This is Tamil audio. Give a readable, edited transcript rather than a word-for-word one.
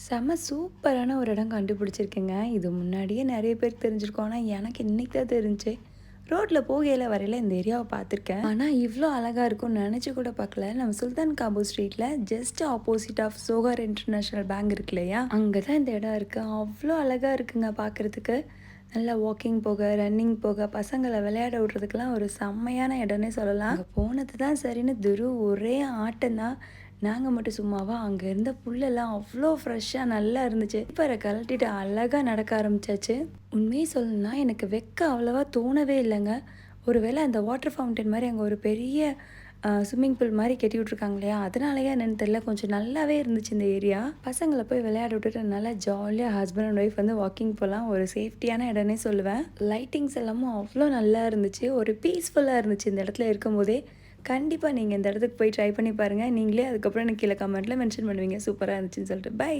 செம்ம சூப்பரான ஒரு இடம் கண்டுபிடிச்சிருக்கேங்க. இது முன்னாடியே நெறைய பேருக்கு தெரிஞ்சிருக்கும். ஆனா, எனக்கு இன்னைக்கு தான் தெரிஞ்சுச்சு. ரோட்ல போகையில வரையில இந்த ஏரியாவ பார்த்துருக்கேன். ஆனா, இவ்ளோ அழகா இருக்கும்னு நெனச்சு கூட பார்க்கல. நம்ம சுல்தான் காபூ ஸ்ட்ரீட்ல just opposite of Sohar International Bank இருக்கு இல்லையா? அங்க தான் இந்த இடம் இருக்கு. அவ்ளோ அழகா இருக்குங்க பார்க்கறதுக்கு. நல்லா வாக்கிங் போக, ரன்னிங் போக, பசங்கள விளையாட விடுறதுக்கெல்லாம் ஒரு செம்மையான இடம்னே சொல்லலாம். அங்க போனது தான் சரின்னு ஒரே ஆட்டம் தான். நாங்க மட்டும் சும்மாவா, அங்க இருந்த புல்லெல்லாம் அவ்ளோ ஃப்ரெஷ்ஷா நல்லா இருந்துச்சு. ஸ்லிப்பர கழட்டிட்டு அழகா நடக்க ஆரம்பிச்சாச்சு. உண்மைய சொல்லணும்னா எனக்கு வெக்க அவ்வளவா தோணவே இல்லங்க. ஒரு வேள அந்த வாட்டர் ஃபவுண்டன் மாரி அங்க ஒரு பெரிய ஸ்விம்மிங் பூல் மாரி கட்டி விட்டுருக்காங்க இல்லையா? அதனாலயா என்னன்னு தெரியல. கொஞ்சம் நல்லாவே இருந்துச்சு இந்த ஏரியா. பசங்கள போய் விளையாட விட்டுட்டு நல்லா ஜாலியா ஹஸ்பண்ட் அண்ட் ஒய்ஃப் வந்து வாக்கிங் போலாம். ஒரு சேஃப்டியான இடம்னே சொல்லுவேன். லைட்டிங்ஸ் எல்லாமும் அவ்ளோ நல்லா இருந்துச்சு. ஒரு பீஸ்ஃபுல்லா இருந்துச்சு இந்த இடத்துல இருக்கும்போதே. கண்டிப்பா நீங்க இந்த இடத்துக்கு போய் ட்ரை பண்ணி பாருங்க. நீங்களே அதுக்கப்புறம் எனக்கு கீழ கமெண்ட்ல மென்ஷன் பண்ணுவீங்க. சூப்பரா இருந்துச்சுன்னு சொல்லிட்டு. பை.